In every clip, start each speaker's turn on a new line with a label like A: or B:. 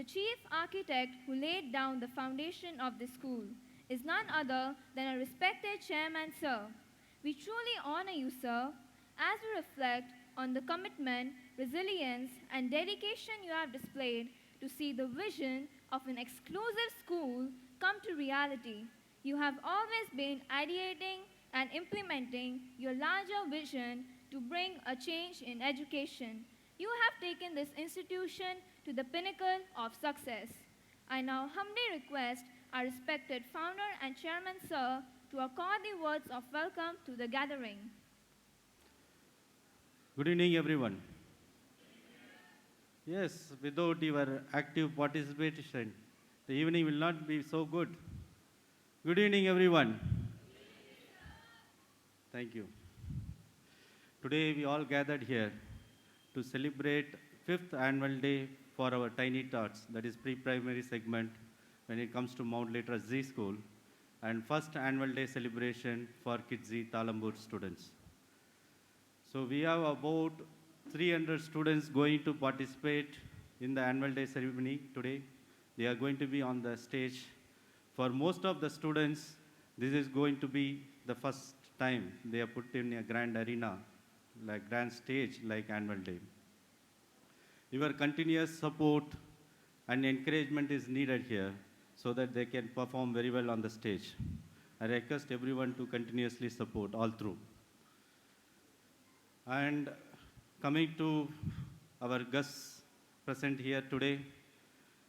A: The chief architect who laid down the foundation of this school is none other than our respected chairman, sir. We truly honor you, sir, as we reflect on the commitment, resilience, and dedication you have displayed to see the vision of an exclusive school come to reality. You have always been ideating and implementing your larger vision to bring a change in education. You have taken this institution to the pinnacle of success. I now humbly request our respected founder and chairman, sir, to accord the words of welcome to the gathering.
B: Good evening, everyone. Yes, without your active participation, the evening will not be so good. Good evening, everyone. Thank you. Today, we all gathered here to celebrate 5th annual day for our Tiny Tots, that is pre-primary segment when it comes to Mount Litera Zee School, and first annual day celebration for Kidzee Talambur students. So we have about 300 students going to participate in the annual day ceremony today. They are going to be on the stage. For most of the students, this is going to be the first time they are put in a grand arena, like grand stage like annual day. Your continuous support and encouragement is needed here so that they can perform very well on the stage. I request everyone to continuously support all through. And coming to our guests present here today,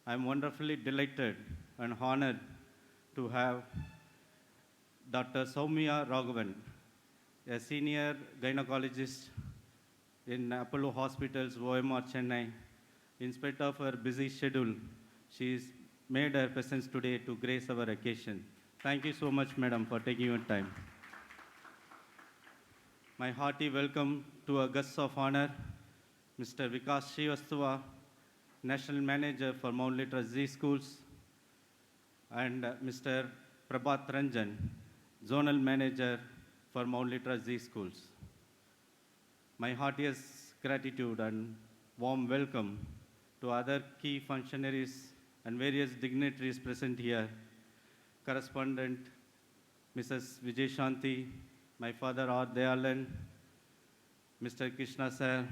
B: I'm wonderfully delighted and honored to have Dr. Soumya Raghavan, a senior gynecologist in Apollo Hospitals, OMR, Chennai. In spite of her busy schedule, she's made her presence today to grace our occasion. Thank you so much, madam, for taking your time. My hearty welcome to our guests of honor, Mr. Vikas Srivastava, National Manager for Mount Litera Zee Schools, and Mr. Prabhat Ranjan, Zonal Manager for Mount Litera Zee Schools. My heartiest gratitude and warm welcome to other key functionaries and various dignitaries present here, Correspondent Mrs. Vijay Shanti, my father R. Dayalan, Mr. Krishna sir,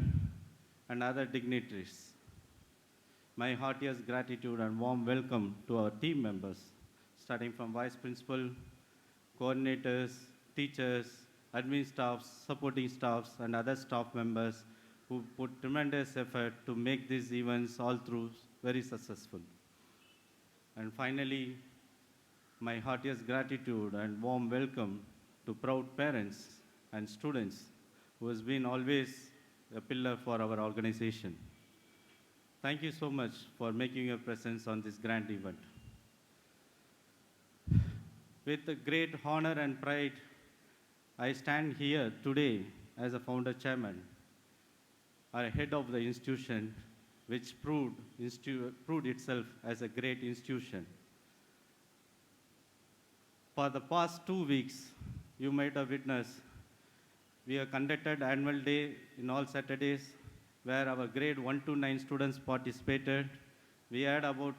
B: and other dignitaries. My heartiest gratitude and warm welcome to our team members, starting from Vice Principal, coordinators, teachers, admin staffs, supporting staffs, and other staff members who put tremendous effort to make these events all through very successful. And finally, my heartiest gratitude and warm welcome to proud parents and students who has been always a pillar for our organization. Thank you so much for making your presence on this grand event. With great honor and pride, I stand here today as a founder chairman, or head of the institution, which proved itself as a great institution. For the past 2 weeks, you might have witnessed, we have conducted annual day in all Saturdays, where our grade 1 to 9 students participated. We had about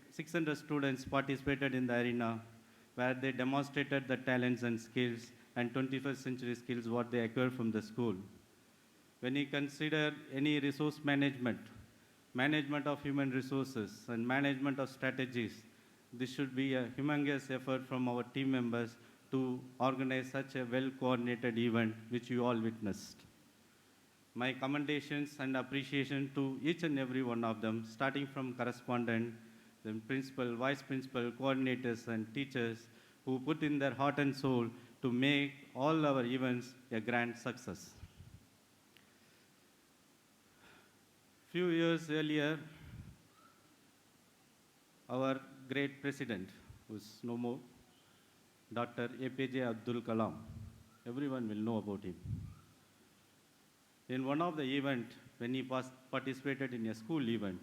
B: 600 students participated in the arena, where they demonstrated the talents and skills and 21st century skills what they acquired from the school. When you consider any resource management, management of human resources, and management of strategies, this should be a humongous effort from our team members to organize such a well-coordinated event, which you all witnessed. My commendations and appreciation to each and every one of them, starting from correspondent, then principal, vice principal, coordinators, and teachers who put in their heart and soul to make all our events a grand success. Few years earlier, our great president, who's no more, Dr. APJ Abdul Kalam, everyone will know about him. In one of the event, when he participated in a school event,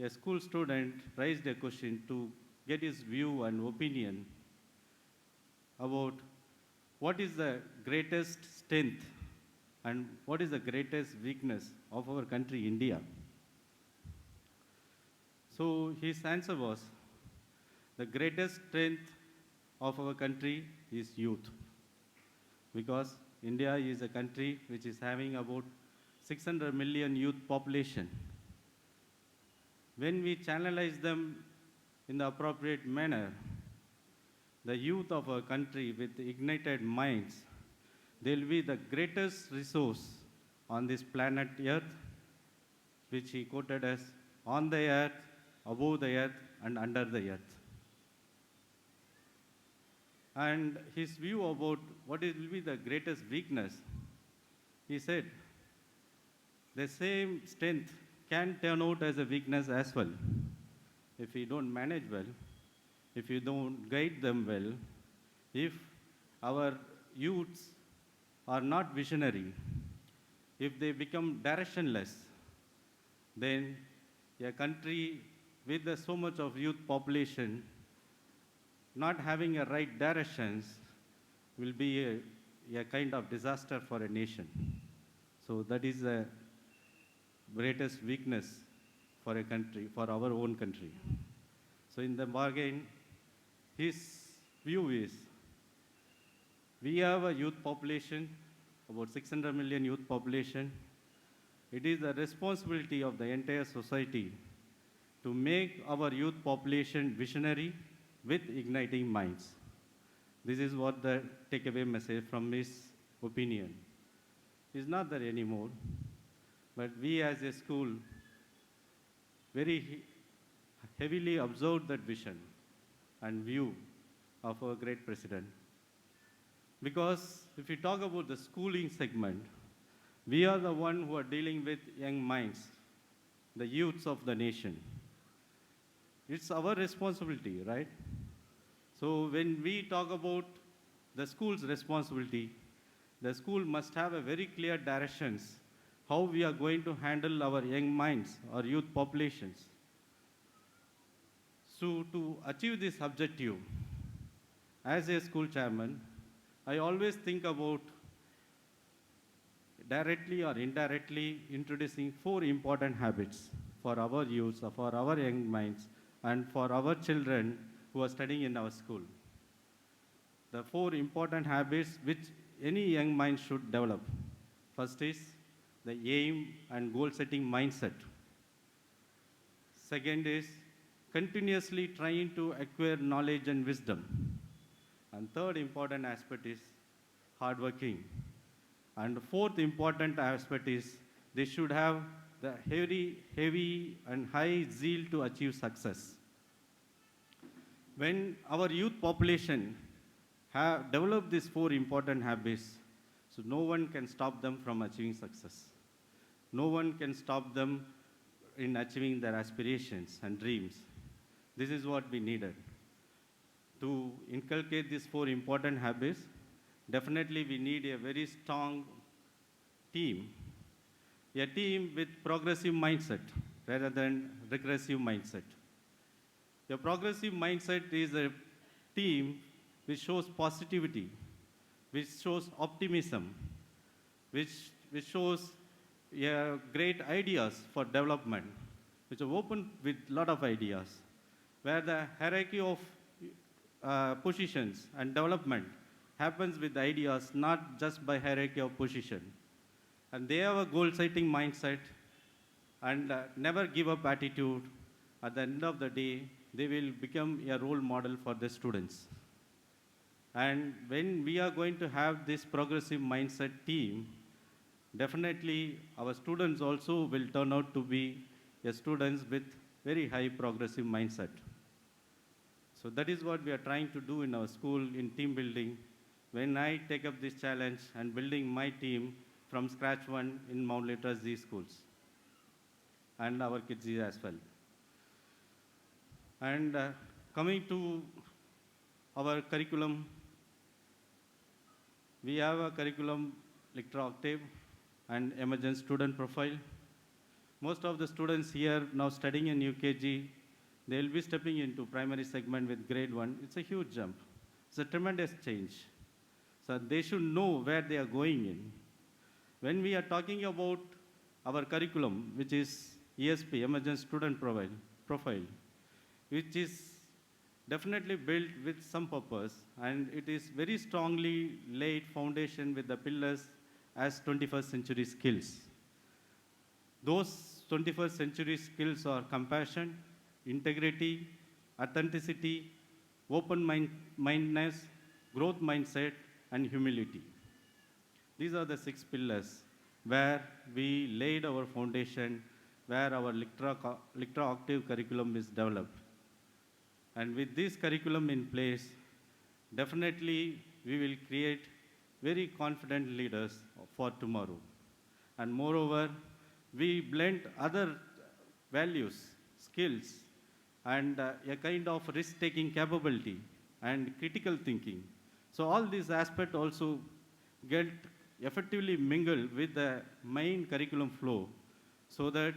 B: a school student raised a question to get his view and opinion about what is the greatest strength and what is the greatest weakness of our country, India. So his answer was, the greatest strength of our country is youth. Because India is a country which is having about 600 million youth population. When we channelize them in the appropriate manner, the youth of our country with ignited minds, they will be the greatest resource on this planet Earth, which he quoted as on the earth, above the earth, and under the earth. And his view about what will be the greatest weakness, he said, the same strength can turn out as a weakness as well. If we don't manage well, if you don't guide them well, if our youths are not visionary, if they become directionless, then a country with so much of youth population not having a right directions will be a kind of disaster for a nation. So that is the greatest weakness for a country, for our own country. So in the bargain, his view is, we have a youth population, about 600 million youth population. It is the responsibility of the entire society to make our youth population visionary with igniting minds. This is what the takeaway message from his opinion. It's not there anymore, but we as a school very heavily observed that vision and view of our great president. Because if we talk about the schooling segment, we are the one who are dealing with young minds, the youths of the nation. It's our responsibility, right? So when we talk about the school's responsibility, the school must have a very clear directions how we are going to handle our young minds or youth populations. So to achieve this objective, as a school chairman, I always think about directly or indirectly introducing 4 important habits for our youth, for our young minds, and for our children who are studying in our school. The 4 important habits which any young mind should develop. First is the aim and goal-setting mindset. Second is continuously trying to acquire knowledge and wisdom. And third important aspect is hardworking. And fourth important aspect is they should have the heavy and high zeal to achieve success. When our youth population have developed these 4 important habits, so no one can stop them from achieving success. No one can stop them in achieving their aspirations and dreams. This is what we needed. To inculcate these 4 important habits, definitely we need a very strong team. A team with progressive mindset rather than regressive mindset. A progressive mindset is a team which shows positivity, which shows optimism, which shows great ideas for development, which are open with a lot of ideas, where the hierarchy of positions and development happens with ideas, not just by hierarchy of position. And they have a goal-setting mindset and never give up attitude. At the end of the day, they will become a role model for the students. And when we are going to have this progressive mindset team, definitely our students also will turn out to be students with very high progressive mindset. So that is what we are trying to do in our school in team building. When I take up this challenge and building my team from scratch one in Mount Litera Zee Schools and our Kidzee as well. And coming to our curriculum, we have a curriculum Litera Octave and emergent student profile. Most of the students here now studying in UKG, they will be stepping into primary segment with grade 1. It's a huge jump. It's a tremendous change. So they should know where they are going in. When we are talking about our curriculum, which is ESP, Emergent Student Profile, profile, which is definitely built with some purpose, and it is very strongly laid foundation with the pillars as 21st century skills. Those 21st century skills are compassion, integrity, authenticity, mindedness, growth mindset, and humility. These are the 6 pillars where we laid our foundation, where our Litera Octave curriculum is developed. And with this curriculum in place, definitely we will create very confident leaders for tomorrow. And moreover, we blend other values, skills, and a kind of risk-taking capability and critical thinking. So all these aspects also get effectively mingled with the main curriculum flow, so that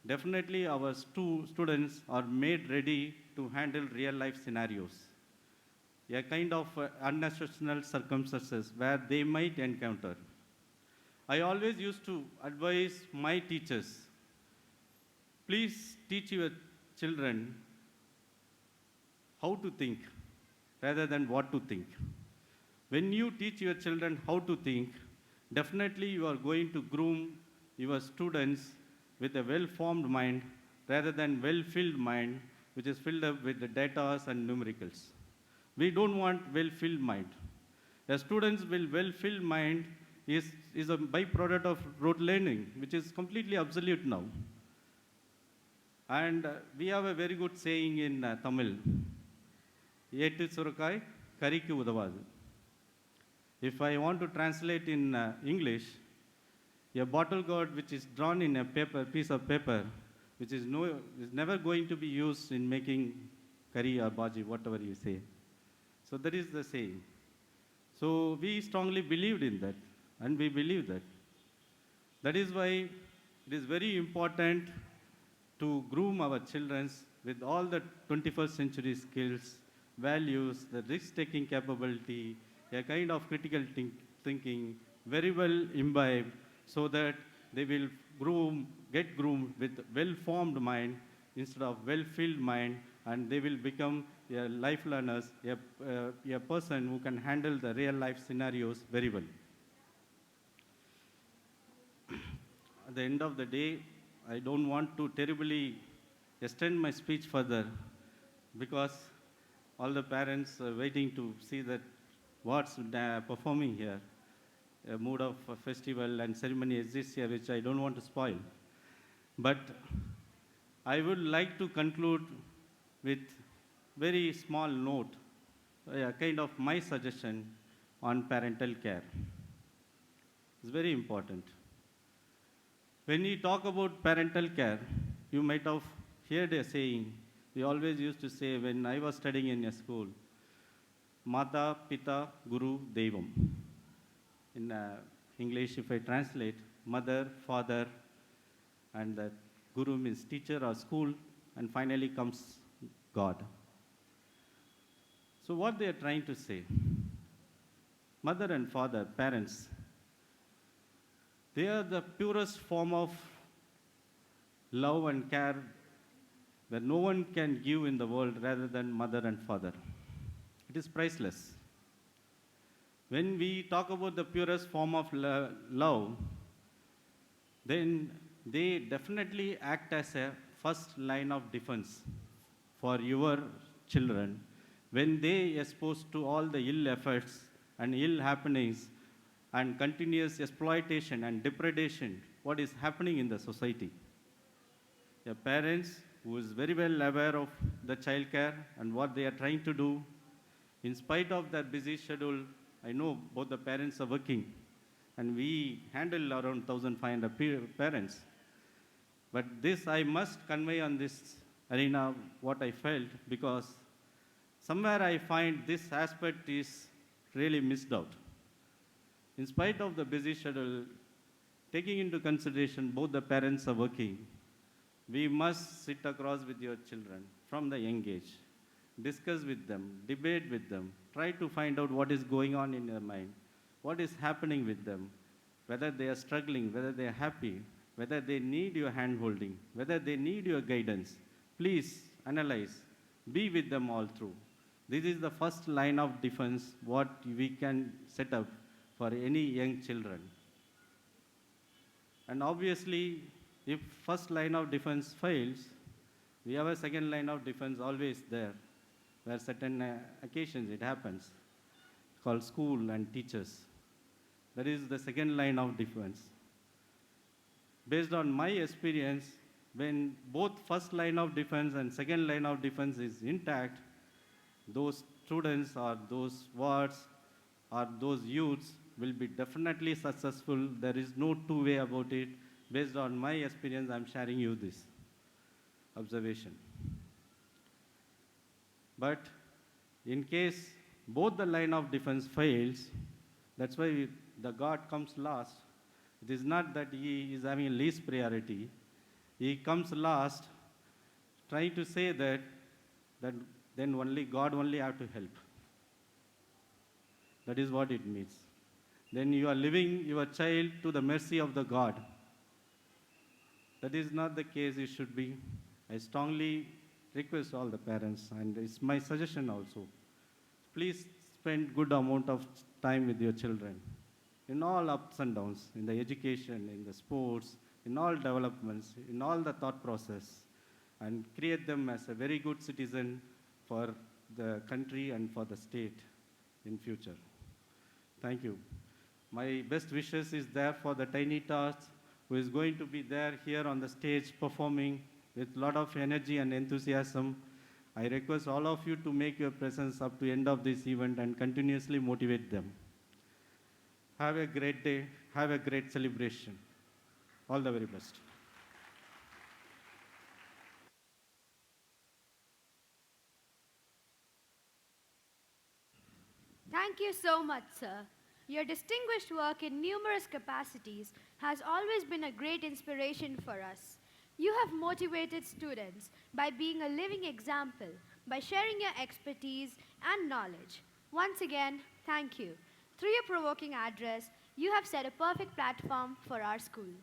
B: definitely our students are made ready to handle real-life scenarios, a kind of unexceptional circumstances where they might encounter. I always used to advise my teachers, please teach your children how to think rather than what to think. When you teach your children how to think, definitely you are going to groom your students with a well-formed mind rather than well-filled mind, which is filled up with the data and numericals. We don't want well-filled mind. A student's well-filled mind is a byproduct of rote learning, which is completely obsolete now. And we have a very good saying in Tamil, Ettu Surakai, Karikku Udavadu. If I want to translate in English, a bottle gourd which is drawn in a piece of paper, which is never going to be used in making curry or bhaji, whatever you say. So that is the saying. So we strongly believed in that, and we believe that. That is why it is very important to groom our children with all the 21st century skills, values, the risk-taking capability, a kind of critical thinking, very well imbibed, so that they will get groomed with well-formed mind instead of well-filled mind, and they will become a life learners, a person who can handle the real-life scenarios very well. At the end of the day, I don't want to terribly extend my speech further, because all the parents are waiting to see that what's performing here. A mood of a festival and ceremony exists here, which I don't want to spoil. But I would like to conclude with very small note, a kind of my suggestion on parental care. It's very important. When we talk about parental care, you might have heard a saying. We always used to say when I was studying in a school, Mata, Pita, Guru, Devam. In English, if I translate, mother, father, and the Guru means teacher or school, and finally comes God. So what they are trying to say, mother and father, parents, they are the purest form of love and care that no one can give in the world rather than mother and father. It is priceless. When we talk about the purest form of love, then they definitely act as a first line of defense for your children when they are exposed to all the ill effects and ill happenings and continuous exploitation and depredation, what is happening in the society. A parents who is very well aware of the child care and what they are trying to do, in spite of their busy schedule, I know both the parents are working, and we handle around 1,500 parents. But this I must convey on this arena what I felt, because somewhere I find this aspect is really missed out. In spite of the busy schedule, taking into consideration both the parents are working, we must sit across with your children from the young age, discuss with them, debate with them, try to find out what is going on in their mind, what is happening with them, whether they are struggling, whether they are happy, whether they need your hand-holding, whether they need your guidance. Please analyze, be with them all through. This is the first line of defense what we can set up for any young children. And obviously, if first line of defense fails, we have a second line of defense always there, where certain occasions it happens, called school and teachers. That is the second line of defense. Based on my experience, when both first line of defense and second line of defense is intact, those students or those wards or those youths will be definitely successful. There is no two way about it. Based on my experience, I'm sharing you this observation. But in case both the line of defense fails, that's why the God comes last. It is not that he is having least priority. He comes last, trying to say that then only God only have to help. That is what it means. Then you are leaving your child to the mercy of the God. That is not the case it should be. I strongly request all the parents, and it's my suggestion also. Please spend good amount of time with your children in all ups and downs, in the education, in the sports, in all developments, in all the thought process, and create them as a very good citizen for the country and for the state in future. Thank you. My best wishes is there for the tiny tots who is going to be there here on the stage performing with a lot of energy and enthusiasm. I request all of you to make your presence up to end of this event and continuously motivate them. Have a great day. Have a great celebration. All the very best.
C: Thank you so much, sir. Your distinguished work in numerous capacities has always been a great inspiration for us. You have motivated students by being a living example, by sharing your expertise and knowledge. Once again, thank you. Through your provoking address, you have set a perfect platform for our school.